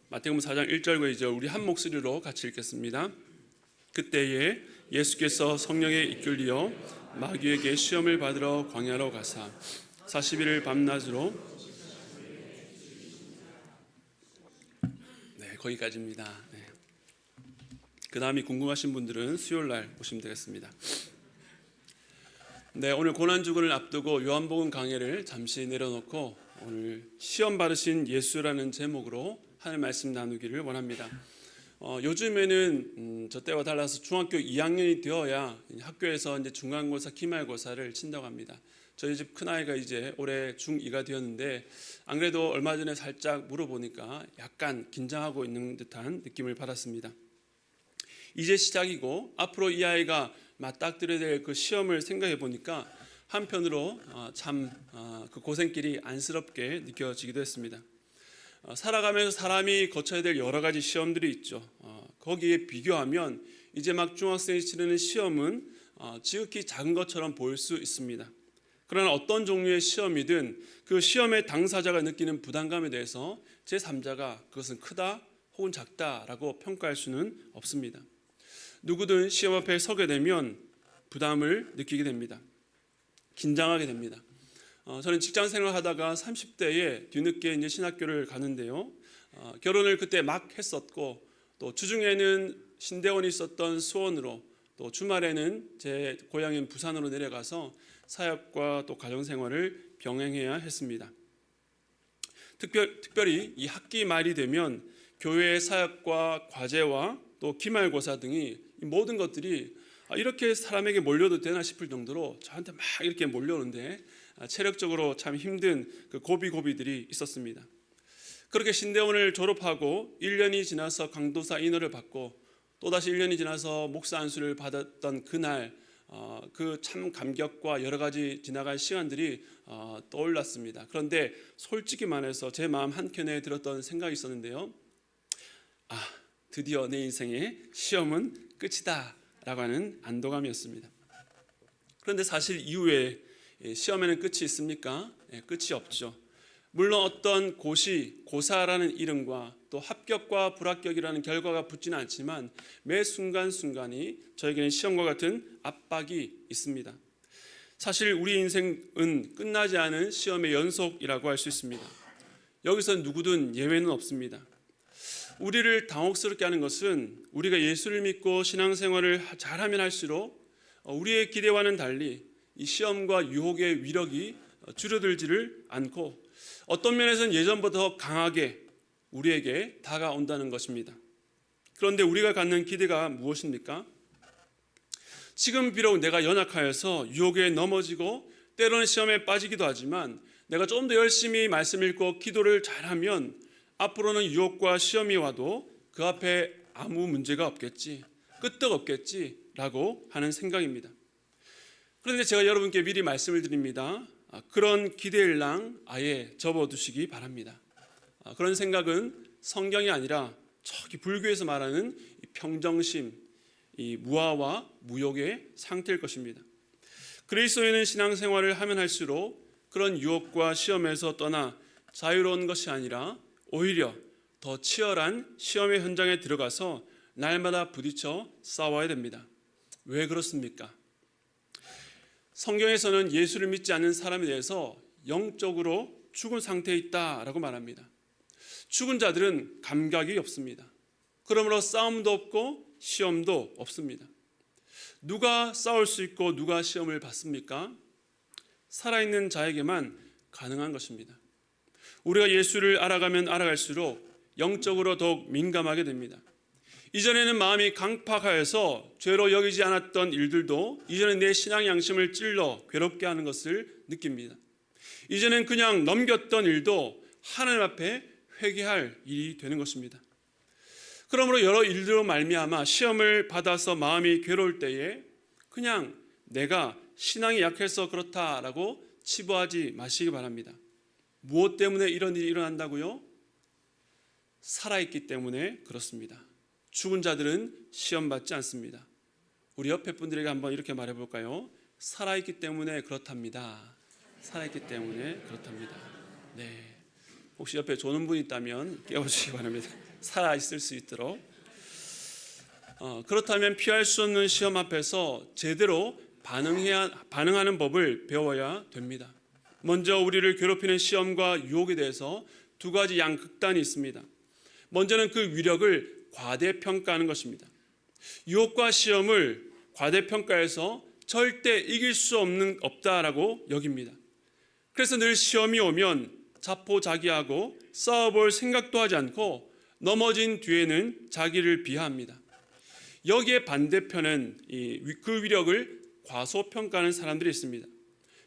마태복음 4장 1절과 2절 우리 한 목소리로 같이 읽겠습니다. 그때에 예수께서 성령에 이끌리어 마귀에게 시험을 받으러 광야로 가사 40일을 밤낮으로 거기까지입니다. 그 다음이 궁금하신 분들은 수요일날 오시면 되겠습니다. 오늘 고난주간을 앞두고 요한복음 강해를 잠시 내려놓고 오늘 시험 받으신 예수라는 제목으로 하나님 말씀 나누기를 원합니다. 요즘에는 저 때와 달라서 중학교 2학년이 되어야 학교에서 이제 중간고사, 기말고사를 친다고 합니다. 저희 집 큰아이가 이제 올해 중2가 되었는데 안 그래도 얼마 전에 살짝 물어보니까 약간 긴장하고 있는 듯한 느낌을 받았습니다. 이제 시작이고 앞으로 이 아이가 맞닥뜨려야 될 그 시험을 생각해 보니까 한편으로 참 그 고생길이 안쓰럽게 느껴지기도 했습니다. 살아가면서 사람이 거쳐야 될 여러 가지 시험들이 있죠. 거기에 비교하면 이제 막 중학생이 치르는 시험은 지극히 작은 것처럼 보일 수 있습니다. 그러나 어떤 종류의 시험이든 그 시험의 당사자가 느끼는 부담감에 대해서 제3자가 그것은 크다 혹은 작다라고 평가할 수는 없습니다. 누구든 시험 앞에 서게 되면 부담을 느끼게 됩니다. 긴장하게 됩니다. 저는 직장 생활을 하다가 30대에 뒤늦게 이제 신학교를 가는데요. 결혼을 그때 막 했었고 또 주중에는 신대원이 있었던 수원으로 또 주말에는 제 고향인 부산으로 내려가서 사역과 또 가정생활을 병행해야 했습니다. 특별히 이 학기 말이 되면 교회의 사역과 과제와 또 기말고사 등이 모든 것들이 이렇게 사람에게 몰려도 되나 싶을 정도로 저한테 막 이렇게 몰려오는데 체력적으로 참 힘든 그 고비들이 있었습니다. 그렇게 신대원을 졸업하고 1년이 지나서 강도사 인허를 받고 또다시 1년이 지나서 목사 안수를 받았던 그날 그 참 감격과 여러 가지 지나간 시간들이 떠올랐습니다. 그런데 솔직히 말해서 제 마음 한켠에 들었던 생각이 있었는데요. 드디어 내 인생의 시험은 끝이다 라고 하는 안도감이었습니다. 그런데 사실 이후에 시험에는 끝이 있습니까? 끝이 없죠. 물론 어떤 고사라는 이름과 또 합격과 불합격이라는 결과가 붙지는 않지만 매 순간순간이 저에게는 시험과 같은 압박이 있습니다. 사실 우리 인생은 끝나지 않은 시험의 연속이라고 할 수 있습니다. 여기서 누구든 예외는 없습니다. 우리를 당혹스럽게 하는 것은 우리가 예수를 믿고 신앙생활을 잘하면 할수록 우리의 기대와는 달리 이 시험과 유혹의 위력이 줄어들지를 않고 어떤 면에서는 예전보다 강하게 우리에게 다가온다는 것입니다. 그런데 우리가 갖는 기대가 무엇입니까? 지금 비록 내가 연약하여서 유혹에 넘어지고 때로는 시험에 빠지기도 하지만 내가 좀 더 열심히 말씀 읽고 기도를 잘하면 앞으로는 유혹과 시험이 와도 그 앞에 아무 문제가 없겠지, 끄떡 없겠지라고 하는 생각입니다. 그런데 제가 여러분께 미리 말씀을 드립니다. 그런 기대일랑 아예 접어두시기 바랍니다. 그런 생각은 성경이 아니라 저기 불교에서 말하는 평정심, 이 무아와 무욕의 상태일 것입니다. 그리스도인은 신앙생활을 하면 할수록 그런 유혹과 시험에서 떠나 자유로운 것이 아니라 오히려 더 치열한 시험의 현장에 들어가서 날마다 부딪혀 싸워야 됩니다. 왜 그렇습니까? 성경에서는 예수를 믿지 않는 사람에 대해서 영적으로 죽은 상태에 있다라고 말합니다. 죽은 자들은 감각이 없습니다. 그러므로 싸움도 없고 시험도 없습니다. 누가 싸울 수 있고 누가 시험을 받습니까? 살아있는 자에게만 가능한 것입니다. 우리가 예수를 알아가면 알아갈수록 영적으로 더욱 민감하게 됩니다. 이전에는 마음이 강팍하여서 죄로 여기지 않았던 일들도 이제는 내 신앙 양심을 찔러 괴롭게 하는 것을 느낍니다. 이제는 그냥 넘겼던 일도 하나님 앞에 회개할 일이 되는 것입니다. 그러므로 여러 일들로 말미암아 시험을 받아서 마음이 괴로울 때에 그냥 내가 신앙이 약해서 그렇다라고 치부하지 마시기 바랍니다. 무엇 때문에 이런 일이 일어난다고요? 살아있기 때문에 그렇습니다. 죽은 자들은 시험받지 않습니다. 우리 옆에 분들에게 한번 이렇게 말해볼까요? 살아있기 때문에 그렇답니다. 살아있기 때문에 그렇답니다. 네. 혹시 옆에 조는 분이 있다면 깨워주시기 바랍니다. 살아있을 수 있도록. 그렇다면 피할 수 없는 시험 앞에서 제대로 반응하는 법을 배워야 됩니다. 먼저 우리를 괴롭히는 시험과 유혹에 대해서 두 가지 양극단이 있습니다. 먼저는 그 위력을 과대평가하는 것입니다. 유혹과 시험을 과대평가해서 절대 이길 수 없다라고 여깁니다. 그래서 늘 시험이 오면 자포자기하고 싸워볼 생각도 하지 않고 넘어진 뒤에는 자기를 비하합니다. 여기에 반대편은 그 위력을 과소평가하는 사람들이 있습니다.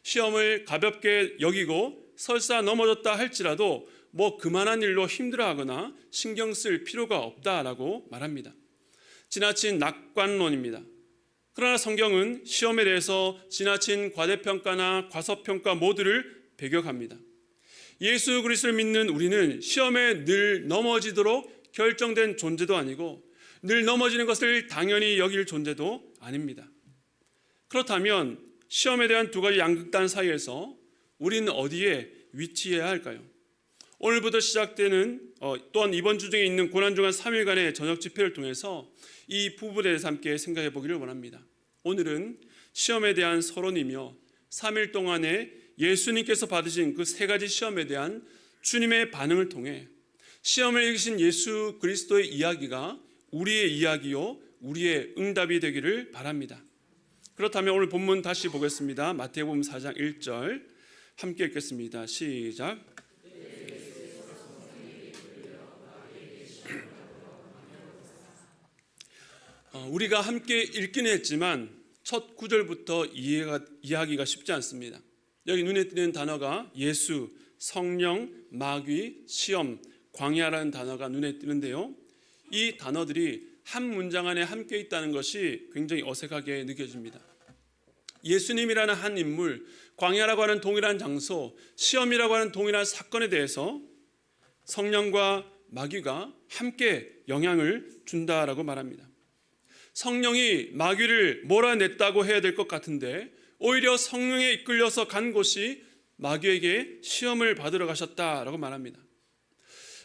시험을 가볍게 여기고 설사 넘어졌다 할지라도 그만한 일로 힘들어하거나 신경 쓸 필요가 없다라고 말합니다. 지나친 낙관론입니다. 그러나 성경은 시험에 대해서 지나친 과대평가나 과소평가 모두를 배격합니다. 예수 그리스도를 믿는 우리는 시험에 늘 넘어지도록 결정된 존재도 아니고 늘 넘어지는 것을 당연히 여길 존재도 아닙니다. 그렇다면 시험에 대한 두 가지 양극단 사이에서 우리는 어디에 위치해야 할까요? 오늘부터 시작되는 또한 이번 주 중에 있는 고난주간 3일간의 저녁 집회를 통해서 이 부분에 대해서 함께 생각해 보기를 원합니다. 오늘은 시험에 대한 서론이며 3일 동안에 예수님께서 받으신 그 세 가지 시험에 대한 주님의 반응을 통해 시험을 이기신 예수 그리스도의 이야기가 우리의 이야기요 우리의 응답이 되기를 바랍니다. 그렇다면 오늘 본문 다시 보겠습니다. 마태복음 4장 1절 함께 읽겠습니다. 시작. 우리가 함께 읽기는 했지만 첫 구절부터 이해하기가 쉽지 않습니다. 여기 눈에 띄는 단어가 예수, 성령, 마귀, 시험, 광야라는 단어가 눈에 띄는데요. 이 단어들이 한 문장 안에 함께 있다는 것이 굉장히 어색하게 느껴집니다. 예수님이라는 한 인물, 광야라고 하는 동일한 장소, 시험이라고 하는 동일한 사건에 대해서 성령과 마귀가 함께 영향을 준다라고 말합니다. 성령이 마귀를 몰아냈다고 해야 될 것 같은데 오히려 성령에 이끌려서 간 곳이 마귀에게 시험을 받으러 가셨다라고 말합니다.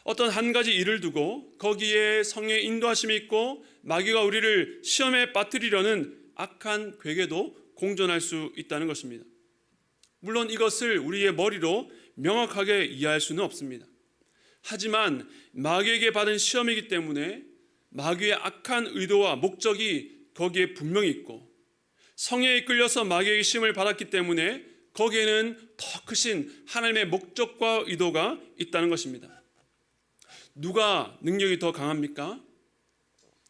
어떤 한 가지 일을 두고 거기에 성령의 인도하심이 있고 마귀가 우리를 시험에 빠뜨리려는 악한 괴계도 공존할 수 있다는 것입니다. 물론 이것을 우리의 머리로 명확하게 이해할 수는 없습니다. 하지만 마귀에게 받은 시험이기 때문에 마귀의 악한 의도와 목적이 거기에 분명히 있고 성령에 이끌려서 마귀의 시험을 받았기 때문에 거기에는 더 크신 하나님의 목적과 의도가 있다는 것입니다. 누가 능력이 더 강합니까?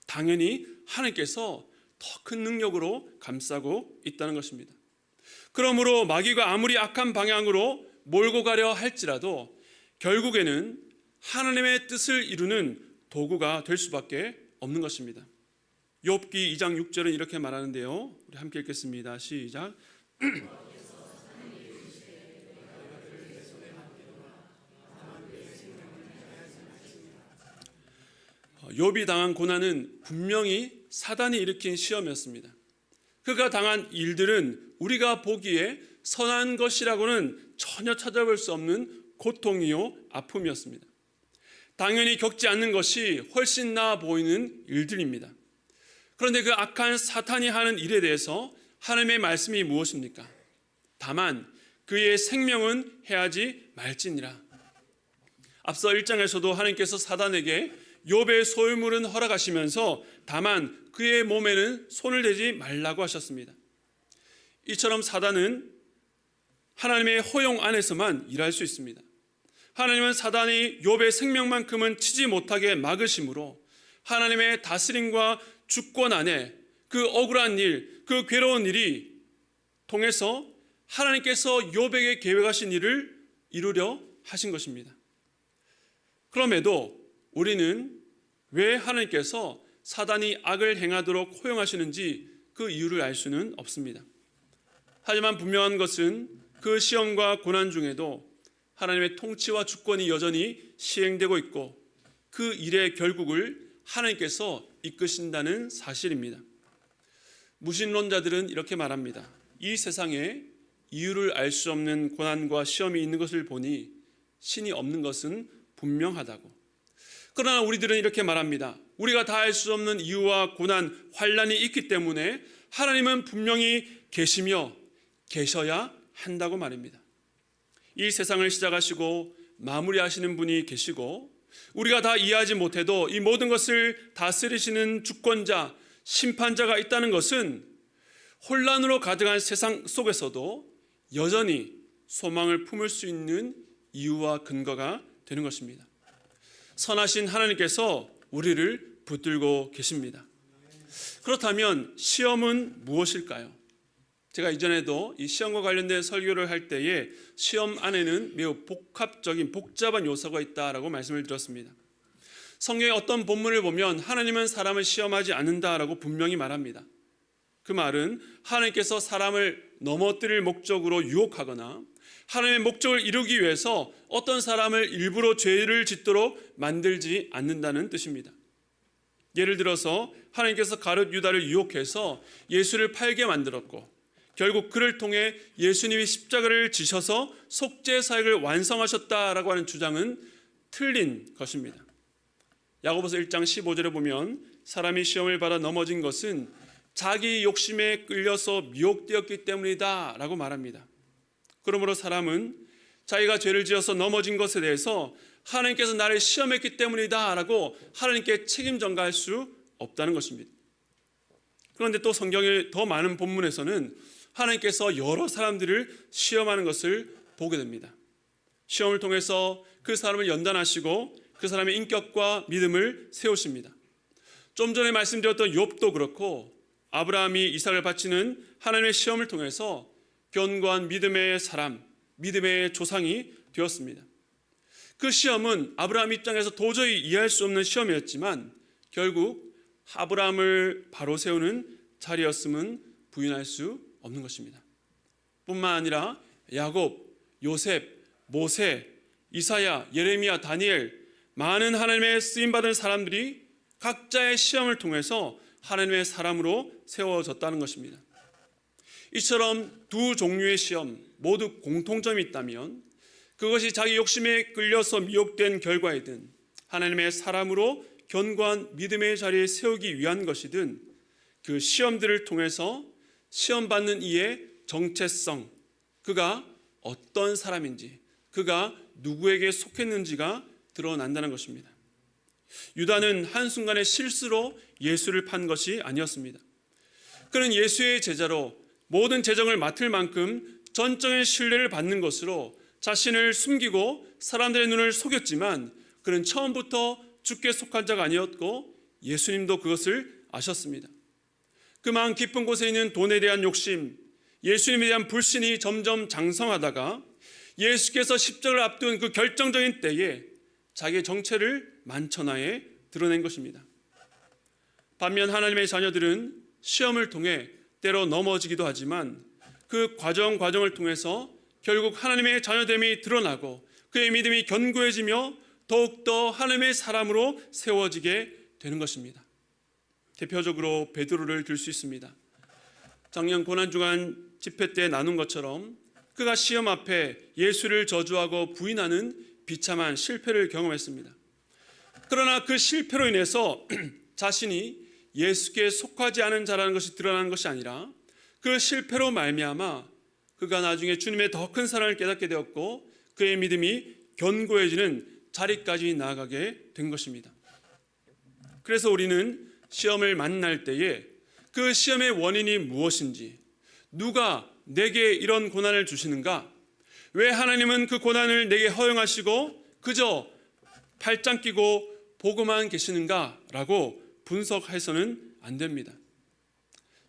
당연히 하나님께서 더 큰 능력으로 감싸고 있다는 것입니다. 그러므로 마귀가 아무리 악한 방향으로 몰고 가려 할지라도 결국에는 하나님의 뜻을 이루는 도구가 될 수밖에 없는 것입니다. 욥기 2장 6절은 이렇게 말하는데요. 우리 함께 읽겠습니다. 시작. 욥이 당한 고난은 분명히 사단이 일으킨 시험이었습니다. 그가 당한 일들은 우리가 보기에 선한 것이라고는 전혀 찾아볼 수 없는 고통이요 아픔이었습니다. 당연히 겪지 않는 것이 훨씬 나아 보이는 일들입니다. 그런데 그 악한 사탄이 하는 일에 대해서 하나님의 말씀이 무엇입니까? 다만 그의 생명은 해하지 말지니라. 앞서 1장에서도 하나님께서 사단에게 욥의 소유물은 허락하시면서 다만 그의 몸에는 손을 대지 말라고 하셨습니다. 이처럼 사단은 하나님의 허용 안에서만 일할 수 있습니다. 하나님은 사단이 욥의 생명만큼은 치지 못하게 막으심으로 하나님의 다스림과 주권 안에 그 억울한 일, 그 괴로운 일이 통해서 하나님께서 욥에게 계획하신 일을 이루려 하신 것입니다. 그럼에도 우리는 왜 하나님께서 사단이 악을 행하도록 허용하시는지 그 이유를 알 수는 없습니다. 하지만 분명한 것은 그 시험과 고난 중에도 하나님의 통치와 주권이 여전히 시행되고 있고 그 일의 결국을 하나님께서 이끄신다는 사실입니다. 무신론자들은 이렇게 말합니다. 이 세상에 이유를 알 수 없는 고난과 시험이 있는 것을 보니 신이 없는 것은 분명하다고. 그러나 우리들은 이렇게 말합니다. 우리가 다 알 수 없는 이유와 고난, 환난이 있기 때문에 하나님은 분명히 계시며 계셔야 한다고 말입니다. 이 세상을 시작하시고 마무리하시는 분이 계시고 우리가 다 이해하지 못해도 이 모든 것을 다스리시는 주권자, 심판자가 있다는 것은 혼란으로 가득한 세상 속에서도 여전히 소망을 품을 수 있는 이유와 근거가 되는 것입니다. 선하신 하나님께서 우리를 붙들고 계십니다. 그렇다면 시험은 무엇일까요? 제가 이전에도 이 시험과 관련된 설교를 할 때에 시험 안에는 매우 복잡한 요소가 있다라고 말씀을 드렸습니다. 성경의 어떤 본문을 보면 하나님은 사람을 시험하지 않는다라고 분명히 말합니다. 그 말은 하나님께서 사람을 넘어뜨릴 목적으로 유혹하거나 하나님의 목적을 이루기 위해서 어떤 사람을 일부러 죄를 짓도록 만들지 않는다는 뜻입니다. 예를 들어서 하나님께서 가룟 유다를 유혹해서 예수를 팔게 만들었고 결국 그를 통해 예수님이 십자가를 지셔서 속죄 사역을 완성하셨다라고 하는 주장은 틀린 것입니다. 야고보서 1장 15절에 보면 사람이 시험을 받아 넘어진 것은 자기 욕심에 끌려서 미혹되었기 때문이다 라고 말합니다. 그러므로 사람은 자기가 죄를 지어서 넘어진 것에 대해서 하나님께서 나를 시험했기 때문이다 라고 하나님께 책임 전가할 수 없다는 것입니다. 그런데 또 성경의 더 많은 본문에서는 하나님께서 여러 사람들을 시험하는 것을 보게 됩니다. 시험을 통해서 그 사람을 연단하시고 그 사람의 인격과 믿음을 세우십니다. 좀 전에 말씀드렸던 욥도 그렇고 아브라함이 이삭을 바치는 하나님의 시험을 통해서 견고한 믿음의 사람, 믿음의 조상이 되었습니다. 그 시험은 아브라함 입장에서 도저히 이해할 수 없는 시험이었지만 결국 아브라함을 바로 세우는 자리였음은 부인할 수 없는 것입니다. 뿐만 아니라 야곱, 요셉, 모세, 이사야, 예레미야, 다니엘 많은 하나님의 쓰임받은 사람들이 각자의 시험을 통해서 하나님의 사람으로 세워졌다는 것입니다. 이처럼 두 종류의 시험 모두 공통점이 있다면 그것이 자기 욕심에 끌려서 미혹된 결과이든 하나님의 사람으로 견고한 믿음의 자리에 세우기 위한 것이든 그 시험들을 통해서 시험받는 이의 정체성, 그가 어떤 사람인지, 그가 누구에게 속했는지가 드러난다는 것입니다. 유다는 한순간의 실수로 예수를 판 것이 아니었습니다. 그는 예수의 제자로 모든 재정을 맡을 만큼 전적인 신뢰를 받는 것으로 자신을 숨기고 사람들의 눈을 속였지만 그는 처음부터 주께 속한 자가 아니었고 예수님도 그것을 아셨습니다. 그 마음 깊은 곳에 있는 돈에 대한 욕심, 예수님에 대한 불신이 점점 장성하다가 예수께서 십자가를 앞둔 그 결정적인 때에 자기의 정체를 만천하에 드러낸 것입니다. 반면 하나님의 자녀들은 시험을 통해 때로 넘어지기도 하지만 그 과정을 통해서 결국 하나님의 자녀됨이 드러나고 그의 믿음이 견고해지며 더욱더 하나님의 사람으로 세워지게 되는 것입니다. 대표적으로 베드로를 들 수 있습니다. 작년 고난주간 집회 때 나눈 것처럼 그가 시험 앞에 예수를 저주하고 부인하는 비참한 실패를 경험했습니다. 그러나 그 실패로 인해서 자신이 예수께 속하지 않은 자라는 것이 드러나는 것이 아니라 그 실패로 말미암아 그가 나중에 주님의 더 큰 사랑을 깨닫게 되었고 그의 믿음이 견고해지는 자리까지 나아가게 된 것입니다. 그래서 우리는 시험을 만날 때에 그 시험의 원인이 무엇인지, 누가 내게 이런 고난을 주시는가, 왜 하나님은 그 고난을 내게 허용하시고 그저 팔짱 끼고 보고만 계시는가 라고 분석해서는 안 됩니다.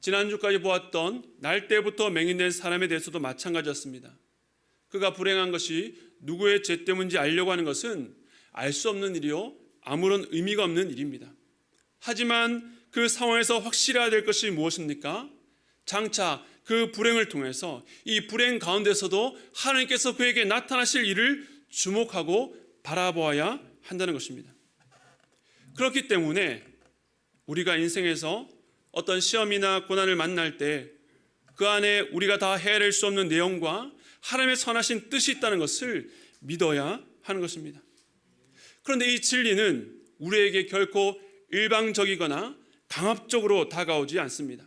지난주까지 보았던 날 때부터 맹인된 사람에 대해서도 마찬가지였습니다. 그가 불행한 것이 누구의 죄 때문인지 알려고 하는 것은 알 수 없는 일이요 아무런 의미가 없는 일입니다. 하지만 그 상황에서 확실해야 될 것이 무엇입니까? 장차 그 불행을 통해서 이 불행 가운데서도 하나님께서 그에게 나타나실 일을 주목하고 바라보아야 한다는 것입니다. 그렇기 때문에 우리가 인생에서 어떤 시험이나 고난을 만날 때 그 안에 우리가 다 헤아릴 수 없는 내용과 하나님의 선하신 뜻이 있다는 것을 믿어야 하는 것입니다. 그런데 이 진리는 우리에게 결코 일방적이거나 강압적으로 다가오지 않습니다.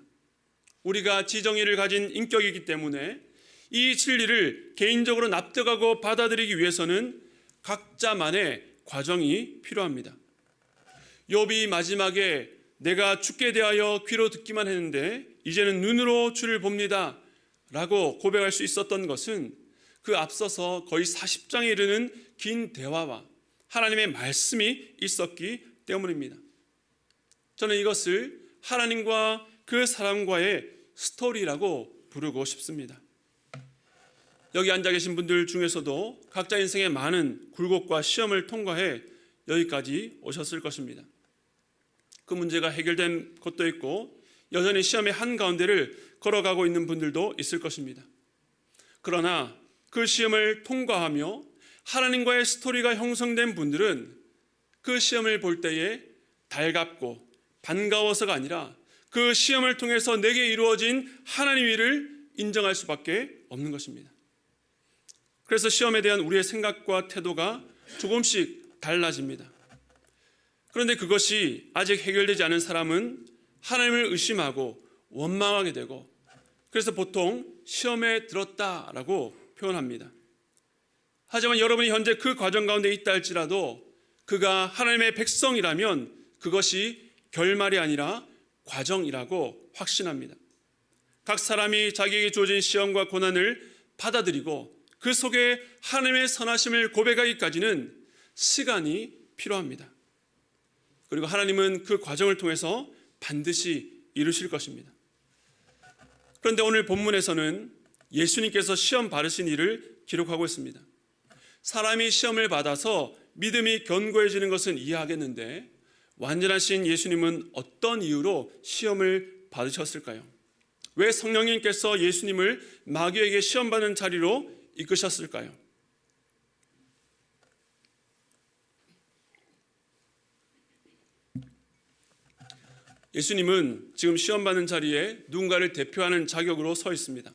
우리가 지정의를 가진 인격이기 때문에 이 진리를 개인적으로 납득하고 받아들이기 위해서는 각자만의 과정이 필요합니다. 욥이 마지막에 내가 죽게 대하여 귀로 듣기만 했는데 이제는 눈으로 주를 봅니다 라고 고백할 수 있었던 것은 그 앞서서 거의 40장에 이르는 긴 대화와 하나님의 말씀이 있었기 때문입니다. 저는 이것을 하나님과 그 사람과의 스토리라고 부르고 싶습니다. 여기 앉아 계신 분들 중에서도 각자 인생의 많은 굴곡과 시험을 통과해 여기까지 오셨을 것입니다. 그 문제가 해결된 것도 있고 여전히 시험의 한가운데를 걸어가고 있는 분들도 있을 것입니다. 그러나 그 시험을 통과하며 하나님과의 스토리가 형성된 분들은 그 시험을 볼 때에 달갑고 반가워서가 아니라 그 시험을 통해서 내게 이루어진 하나님의 일을 인정할 수밖에 없는 것입니다. 그래서 시험에 대한 우리의 생각과 태도가 조금씩 달라집니다. 그런데 그것이 아직 해결되지 않은 사람은 하나님을 의심하고 원망하게 되고 그래서 보통 시험에 들었다라고 표현합니다. 하지만 여러분이 현재 그 과정 가운데 있다 할지라도 그가 하나님의 백성이라면 그것이 결말이 아니라 과정이라고 확신합니다. 각 사람이 자기에게 주어진 시험과 고난을 받아들이고 그 속에 하나님의 선하심을 고백하기까지는 시간이 필요합니다. 그리고 하나님은 그 과정을 통해서 반드시 이루실 것입니다. 그런데 오늘 본문에서는 예수님께서 시험 받으신 일을 기록하고 있습니다. 사람이 시험을 받아서 믿음이 견고해지는 것은 이해하겠는데 완전하신 예수님은 어떤 이유로 시험을 받으셨을까요? 왜 성령님께서 예수님을 마귀에게 시험받는 자리로 이끄셨을까요? 예수님은 지금 시험받는 자리에 누군가를 대표하는 자격으로 서 있습니다.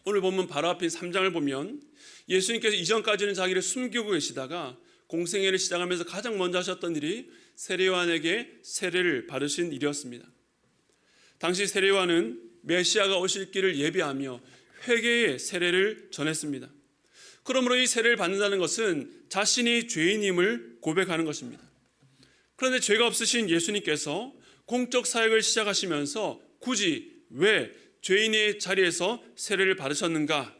오늘 본문 바로 앞인 3장을 보면 예수님께서 이전까지는 자기를 숨기고 계시다가 공생애를 시작하면서 가장 먼저 하셨던 일이 세례요한에게 세례를 받으신 일이었습니다. 당시 세례요한은 메시아가 오실 길을 예비하며 회개의 세례를 전했습니다. 그러므로 이 세례를 받는다는 것은 자신이 죄인임을 고백하는 것입니다. 그런데 죄가 없으신 예수님께서 공적 사역을 시작하시면서 굳이 왜 죄인의 자리에서 세례를 받으셨는가?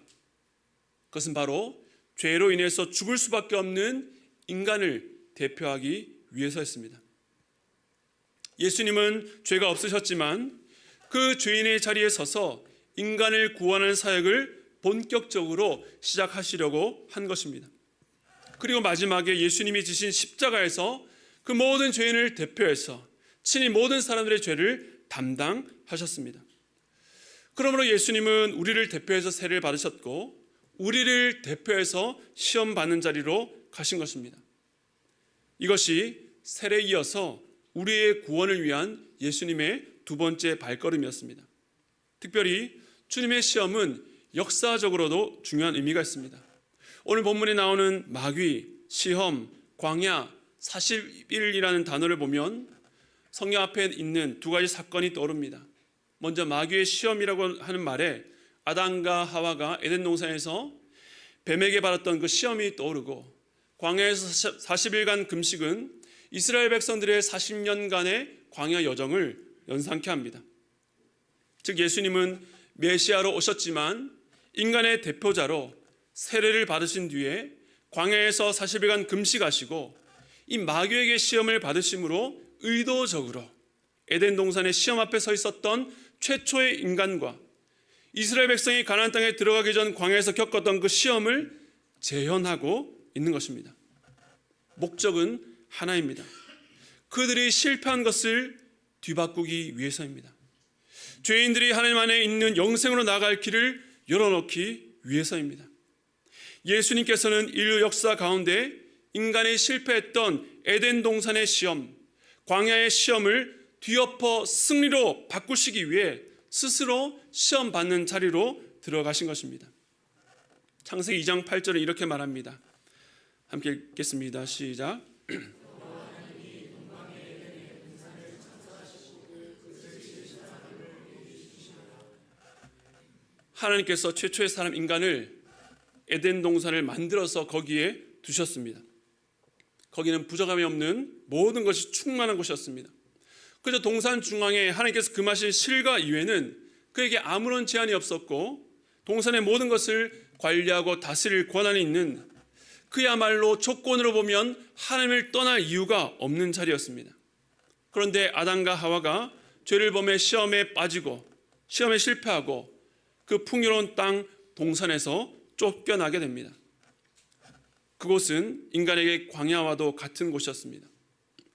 그것은 바로 죄로 인해서 죽을 수밖에 없는 인간을 대표하기 위해서였습니다. 예수님은 죄가 없으셨지만 그 죄인의 자리에 서서 인간을 구원하는 사역을 본격적으로 시작하시려고 한 것입니다. 그리고 마지막에 예수님이 지신 십자가에서 그 모든 죄인을 대표해서 친히 모든 사람들의 죄를 담당하셨습니다. 그러므로 예수님은 우리를 대표해서 세례를 받으셨고 우리를 대표해서 시험 받는 자리로 가신 것입니다. 이것이 세례에 이어서 우리의 구원을 위한 예수님의 두 번째 발걸음이었습니다. 특별히 주님의 시험은 역사적으로도 중요한 의미가 있습니다. 오늘 본문에 나오는 마귀, 시험, 광야, 40일이라는 단어를 보면 성경 앞에 있는 두 가지 사건이 떠오릅니다. 먼저 마귀의 시험이라고 하는 말에 아담과 하와가 에덴 동산에서 뱀에게 받았던 그 시험이 떠오르고 광야에서 40일간 금식은 이스라엘 백성들의 40년간의 광야 여정을 연상케 합니다. 즉 예수님은 메시아로 오셨지만 인간의 대표자로 세례를 받으신 뒤에 광야에서 40일간 금식하시고 이 마귀에게 시험을 받으심으로 의도적으로 에덴 동산의 시험 앞에 서 있었던 최초의 인간과 이스라엘 백성이 가나안 땅에 들어가기 전 광야에서 겪었던 그 시험을 재현하고 있는 것입니다. 목적은 하나입니다. 그들이 실패한 것을 뒤바꾸기 위해서입니다. 죄인들이 하나님 안에 있는 영생으로 나아갈 길을 열어놓기 위해서입니다. 예수님께서는 인류 역사 가운데 인간이 실패했던 에덴 동산의 시험, 광야의 시험을 뒤엎어 승리로 바꾸시기 위해 스스로 시험 받는 자리로 들어가신 것입니다. 창세기 2장 8절은 이렇게 말합니다. 함께 읽겠습니다. 시작. 하나님께서 최초의 사람 인간을 에덴 동산을 만들어서 거기에 두셨습니다. 거기는 부족함이 없는 모든 것이 충만한 곳이었습니다. 그저 동산 중앙에 하나님께서 금하신 실과 이외에는 그에게 아무런 제한이 없었고 동산의 모든 것을 관리하고 다스릴 권한이 있는 그야말로 조건으로 보면 하나님을 떠날 이유가 없는 자리였습니다. 그런데 아담과 하와가 죄를 범해 시험에 빠지고 시험에 실패하고 그 풍요로운 땅 동산에서 쫓겨나게 됩니다. 그곳은 인간에게 광야와도 같은 곳이었습니다.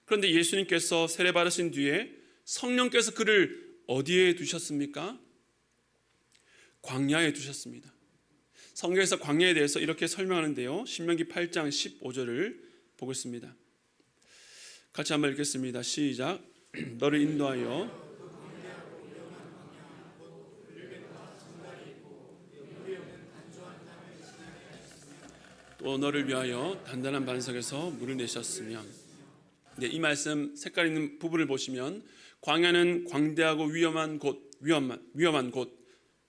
그런데 예수님께서 세례 받으신 뒤에 성령께서 그를 어디에 두셨습니까? 광야에 두셨습니다. 성경에서 광야에 대해서 이렇게 설명하는데요. 신명기 8장 15절을 보겠습니다. 같이 한번 읽겠습니다. 시작. 너를 인도하여 또 너를 위하여 단단한 반석에서 물을 내셨으며. 네, 이 말씀 색깔 있는 부분을 보시면 광야는 광대하고 위험한 곳,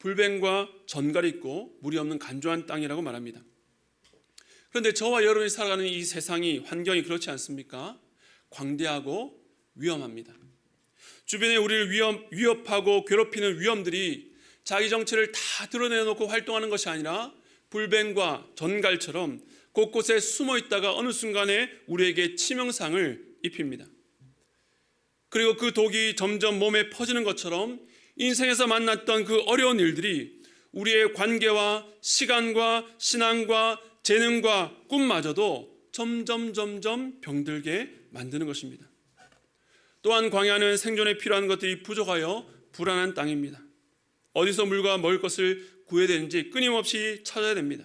불뱀과 전갈이 있고 물이 없는 간조한 땅이라고 말합니다. 그런데 저와 여러분이 살아가는 이 세상이 환경이 그렇지 않습니까? 광대하고 위험합니다. 주변에 우리를 위협하고 괴롭히는 위험들이 자기 정체를 다 드러내놓고 활동하는 것이 아니라 불뱀과 전갈처럼 곳곳에 숨어 있다가 어느 순간에 우리에게 치명상을 입힙니다. 그리고 그 독이 점점 몸에 퍼지는 것처럼 인생에서 만났던 그 어려운 일들이 우리의 관계와 시간과 신앙과 재능과 꿈마저도 점점 병들게 만드는 것입니다. 또한 광야는 생존에 필요한 것들이 부족하여 불안한 땅입니다. 어디서 물과 먹을 것을 구해야 되는지 끊임없이 찾아야 됩니다.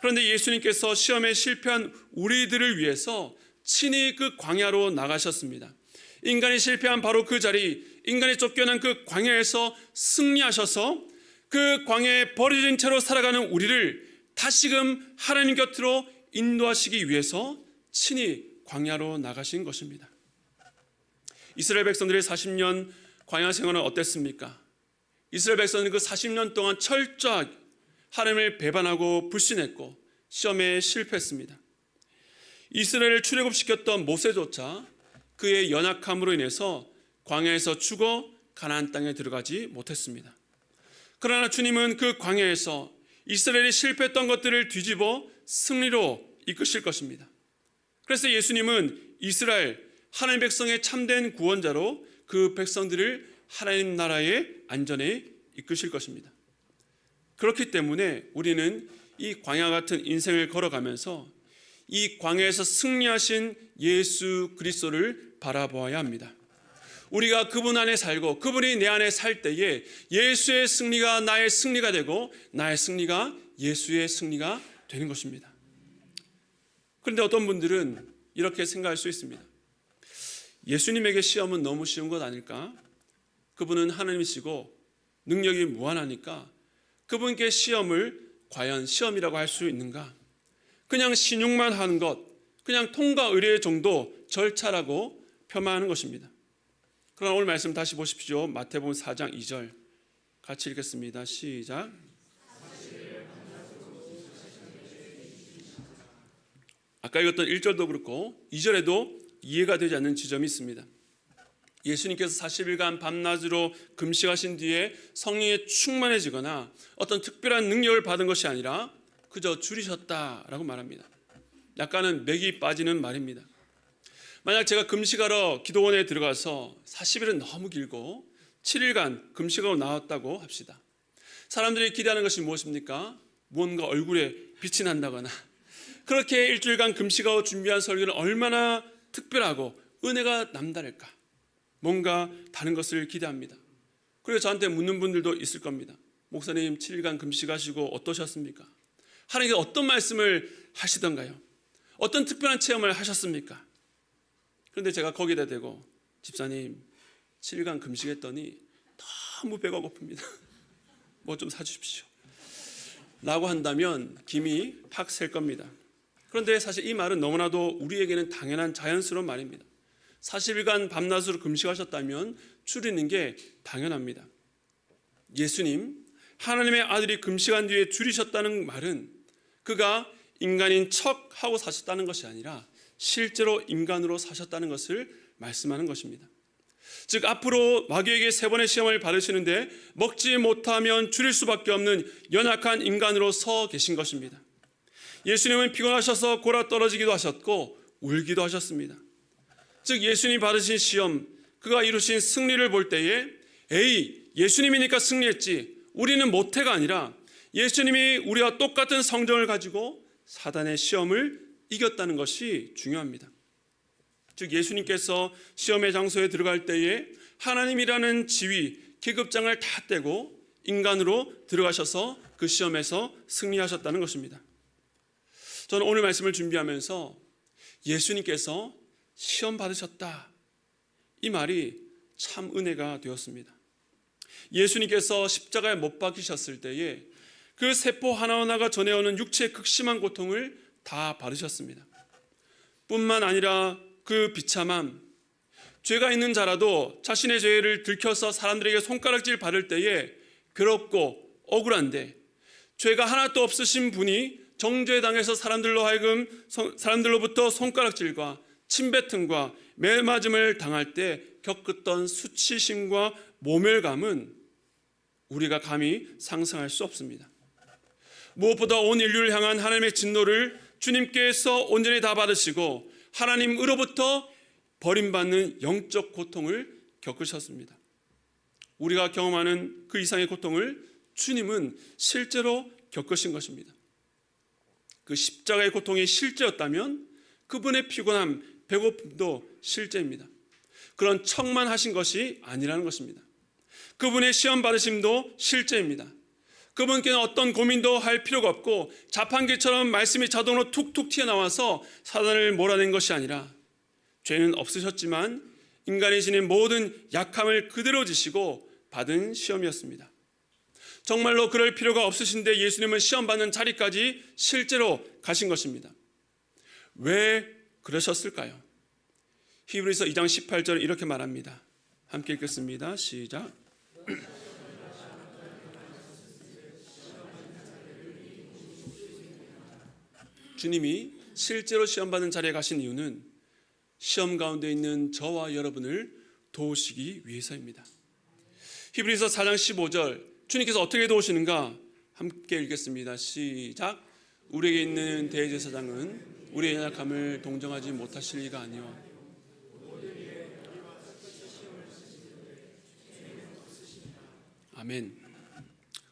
그런데 예수님께서 시험에 실패한 우리들을 위해서 친히 그 광야로 나가셨습니다. 인간이 실패한 바로 그 자리, 인간이 쫓겨난 그 광야에서 승리하셔서 그 광야에 버려진 채로 살아가는 우리를 다시금 하나님 곁으로 인도하시기 위해서 친히 광야로 나가신 것입니다. 이스라엘 백성들의 40년 광야 생활은 어땠습니까? 이스라엘 백성은 그 40년 동안 철저하게 하나님을 배반하고 불신했고 시험에 실패했습니다. 이스라엘을 출애굽시켰던 모세조차 그의 연약함으로 인해서 광야에서 죽어 가나안 땅에 들어가지 못했습니다. 그러나 주님은 그 광야에서 이스라엘이 실패했던 것들을 뒤집어 승리로 이끄실 것입니다. 그래서 예수님은 이스라엘 하나님 백성의 참된 구원자로 그 백성들을 하나님 나라의 안전에 이끄실 것입니다. 그렇기 때문에 우리는 이 광야 같은 인생을 걸어가면서 이 광야에서 승리하신 예수 그리스도를 바라보아야 합니다. 우리가 그분 안에 살고 그분이 내 안에 살 때에 예수의 승리가 나의 승리가 되고 나의 승리가 예수의 승리가 되는 것입니다. 그런데 어떤 분들은 이렇게 생각할 수 있습니다. 예수님에게 시험은 너무 쉬운 것 아닐까? 그분은 하나님이시고 능력이 무한하니까 그분께 시험을 과연 시험이라고 할 수 있는가? 그냥 신용만 하는 것, 그냥 통과 의례 정도 절차라고 폄하하는 것입니다. 그러나 오늘 말씀 다시 보십시오. 마태복음 4장 2절 같이 읽겠습니다. 시작. 아까 읽었던 1절도 그렇고 2절에도 이해가 되지 않는 지점이 있습니다. 예수님께서 40일간 밤낮으로 금식하신 뒤에 성령에 충만해지거나 어떤 특별한 능력을 받은 것이 아니라 그저 줄이셨다라고 말합니다. 약간은 맥이 빠지는 말입니다. 만약 제가 금식하러 기도원에 들어가서 40일은 너무 길고 7일간 금식하고 나왔다고 합시다. 사람들이 기대하는 것이 무엇입니까? 무언가 얼굴에 빛이 난다거나 그렇게 일주일간 금식하고 준비한 설교는 얼마나 특별하고 은혜가 남다를까? 뭔가 다른 것을 기대합니다. 그리고 저한테 묻는 분들도 있을 겁니다. 목사님 7일간 금식하시고 어떠셨습니까? 하나님께 어떤 말씀을 하시던가요? 어떤 특별한 체험을 하셨습니까? 그런데 제가 거기다 대고 집사님 7일간 금식했더니 너무 배가 고픕니다. 뭐 좀 사주십시오 라고 한다면 김이 팍 셀 겁니다. 그런데 사실 이 말은 너무나도 우리에게는 당연한 자연스러운 말입니다. 40일간 밤낮으로 금식하셨다면 줄이는 게 당연합니다. 예수님, 하나님의 아들이 금식한 뒤에 줄이셨다는 말은 그가 인간인 척하고 사셨다는 것이 아니라 실제로 인간으로 사셨다는 것을 말씀하는 것입니다. 즉 앞으로 마귀에게 3번의 시험을 받으시는데 먹지 못하면 줄일 수밖에 없는 연약한 인간으로 서 계신 것입니다. 예수님은 피곤하셔서 골아 떨어지기도 하셨고 울기도 하셨습니다. 즉 예수님이 받으신 시험, 그가 이루신 승리를 볼 때에 에이, 예수님이니까 승리했지 우리는 못해가 아니라 예수님이 우리와 똑같은 성정을 가지고 사단의 시험을 이겼다는 것이 중요합니다. 즉 예수님께서 시험의 장소에 들어갈 때에 하나님이라는 지위, 계급장을 다 떼고 인간으로 들어가셔서 그 시험에서 승리하셨다는 것입니다. 저는 오늘 말씀을 준비하면서 예수님께서 시험 받으셨다, 이 말이 참 은혜가 되었습니다. 예수님께서 십자가에 못 박히셨을 때에 그 세포 하나하나가 전해오는 육체의 극심한 고통을 다 받으셨습니다. 뿐만 아니라 그 비참함, 죄가 있는 자라도 자신의 죄를 들켜서 사람들에게 손가락질 받을 때에 괴롭고 억울한데 죄가 하나도 없으신 분이 정죄당해서 사람들로부터 손가락질과 침뱉음과 매맞음을 당할 때 겪었던 수치심과 모멸감은 우리가 감히 상상할 수 없습니다. 무엇보다 온 인류를 향한 하나님의 진노를 주님께서 온전히 다 받으시고 하나님으로부터 버림받는 영적 고통을 겪으셨습니다. 우리가 경험하는 그 이상의 고통을 주님은 실제로 겪으신 것입니다. 그 십자가의 고통이 실제였다면 그분의 피곤함, 배고픔도 실제입니다. 그런 척만 하신 것이 아니라는 것입니다. 그분의 시험 받으심도 실제입니다. 그분께는 어떤 고민도 할 필요가 없고 자판기처럼 말씀이 자동으로 툭툭 튀어나와서 사단을 몰아낸 것이 아니라 죄는 없으셨지만 인간이 지닌 모든 약함을 그대로 지시고 받은 시험이었습니다. 정말로 그럴 필요가 없으신데 예수님은 시험받는 자리까지 실제로 가신 것입니다. 왜 그러셨을까요? 히브리서 2장 18절 이렇게 말합니다. 함께 읽겠습니다. 시작. 주님이 실제로 시험받는 자리에 가신 이유는 시험 가운데 있는 저와 여러분을 도우시기 위해서입니다. 히브리서 4장 15절 주님께서 어떻게 도우시는가? 함께 읽겠습니다. 시작. 우리에게 있는 대제사장은 우리의 연약함을 동정하지 못하실 리가 아니요 아멘.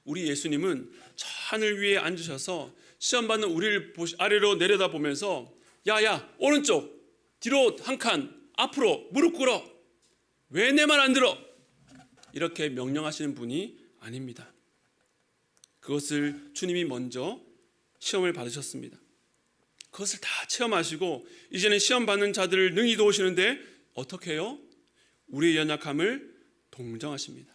우리 예수님은 저 하늘 위에 앉으셔서 시험받는 우리를 아래로 내려다보면서 야야 오른쪽 뒤로 한 칸 앞으로 무릎 꿇어 왜 내 말 안 들어 이렇게 명령하시는 분이 아닙니다. 그것을 주님이 먼저 시험을 받으셨습니다. 그것을 다 체험하시고 이제는 시험 받는 자들을 능히 도우시는데 어떻게 해요? 우리의 연약함을 동정하십니다.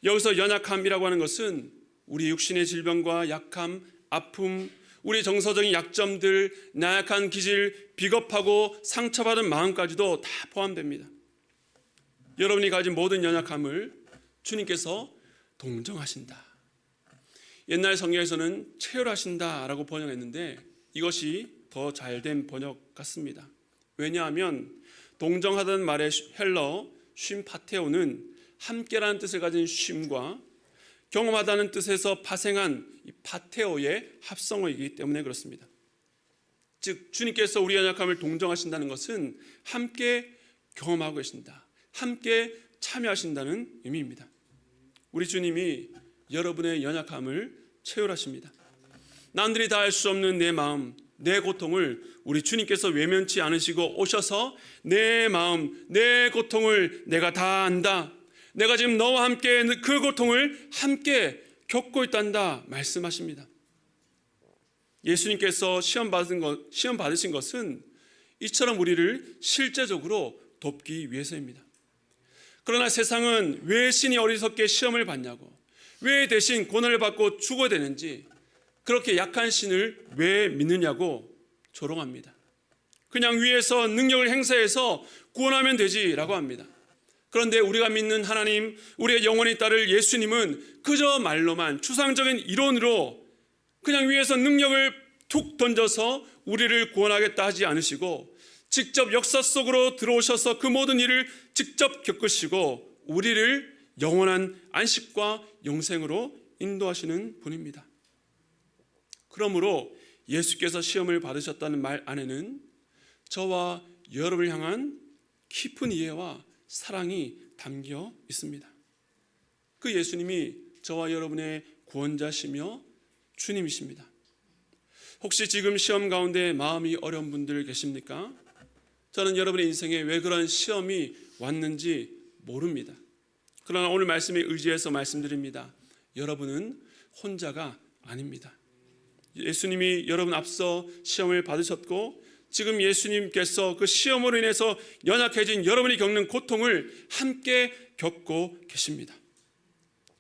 여기서 연약함이라고 하는 것은 우리 육신의 질병과 약함, 아픔, 우리 정서적인 약점들, 나약한 기질, 비겁하고 상처받은 마음까지도 다 포함됩니다. 여러분이 가진 모든 연약함을 주님께서 동정하신다. 옛날 성경에서는 체휼하신다라고 번역했는데 이것이 더 잘된 번역 같습니다. 왜냐하면 동정하다는 말의 헬러 쉼파테오는 함께라는 뜻을 가진 쉼과 경험하다는 뜻에서 파생한 이 파테오의 합성어이기 때문에 그렇습니다. 즉 주님께서 우리 연약함을 동정하신다는 것은 함께 경험하고 계신다, 함께 참여하신다는 의미입니다. 우리 주님이 여러분의 연약함을 체휼하십니다. 남들이 다 알 수 없는 내 마음, 내 고통을 우리 주님께서 외면치 않으시고 오셔서 내 마음, 내 고통을 내가 다 안다, 내가 지금 너와 함께 그 고통을 함께 겪고 있단다 말씀하십니다. 예수님께서 시험 받으신 것은 이처럼 우리를 실제적으로 돕기 위해서입니다. 그러나 세상은 왜 신이 어리석게 시험을 받냐고, 왜 대신 고난을 받고 죽어야 되는지, 그렇게 약한 신을 왜 믿느냐고 조롱합니다. 그냥 위에서 능력을 행사해서 구원하면 되지라고 합니다. 그런데 우리가 믿는 하나님, 우리가 영원히 따를 예수님은 그저 말로만 추상적인 이론으로 그냥 위에서 능력을 툭 던져서 우리를 구원하겠다 하지 않으시고 직접 역사 속으로 들어오셔서 그 모든 일을 직접 겪으시고 우리를 영원한 안식과 영생으로 인도하시는 분입니다. 그러므로 예수께서 시험을 받으셨다는 말 안에는 저와 여러분을 향한 깊은 이해와 사랑이 담겨 있습니다. 그 예수님이 저와 여러분의 구원자시며 주님이십니다. 혹시 지금 시험 가운데 마음이 어려운 분들 계십니까? 저는 여러분의 인생에 왜 그런 시험이 왔는지 모릅니다. 그러나 오늘 말씀에 의지해서 말씀드립니다. 여러분은 혼자가 아닙니다. 예수님이 여러분 앞서 시험을 받으셨고 지금 예수님께서 그 시험으로 인해서 연약해진 여러분이 겪는 고통을 함께 겪고 계십니다.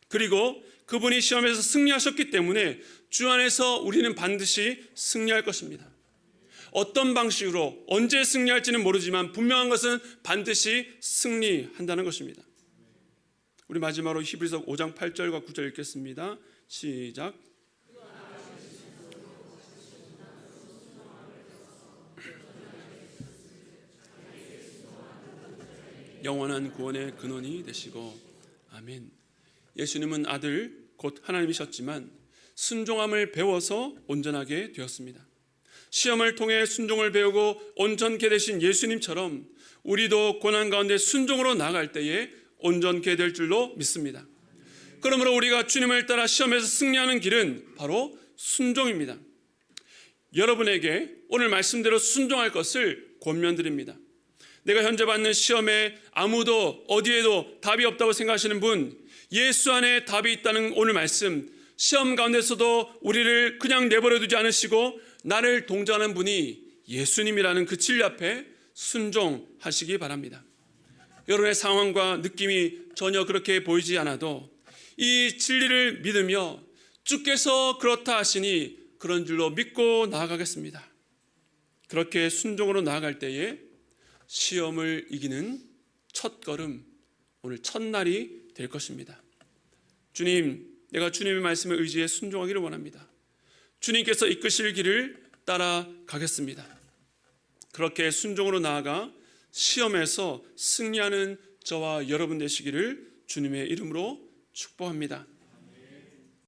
그리고 그분이 시험에서 승리하셨기 때문에 주 안에서 우리는 반드시 승리할 것입니다. 어떤 방식으로 언제 승리할지는 모르지만 분명한 것은 반드시 승리한다는 것입니다. 우리 마지막으로 히브리서 5장 8절과 9절 읽겠습니다. 시작. 영원한 구원의 근원이 되시고 아멘. 예수님은 아들 곧 하나님이셨지만 순종함을 배워서 온전하게 되었습니다. 시험을 통해 순종을 배우고 온전케 되신 예수님처럼 우리도 고난 가운데 순종으로 나아갈 때에 온전케 될 줄로 믿습니다. 그러므로 우리가 주님을 따라 시험에서 승리하는 길은 바로 순종입니다. 여러분에게 오늘 말씀대로 순종할 것을 권면드립니다. 내가 현재 받는 시험에 아무도 어디에도 답이 없다고 생각하시는 분, 예수 안에 답이 있다는 오늘 말씀, 시험 가운데서도 우리를 그냥 내버려 두지 않으시고 나를 동정하는 분이 예수님이라는 그 진리 앞에 순종하시기 바랍니다. 여러분의 상황과 느낌이 전혀 그렇게 보이지 않아도 이 진리를 믿으며 주께서 그렇다 하시니 그런 줄로 믿고 나아가겠습니다. 그렇게 순종으로 나아갈 때에 시험을 이기는 첫걸음, 오늘 첫날이 될 것입니다. 주님, 내가 주님의 말씀에 의지해 순종하기를 원합니다. 주님께서 이끄실 길을 따라가겠습니다. 그렇게 순종으로 나아가 시험에서 승리하는 저와 여러분 되시기를 주님의 이름으로 축복합니다.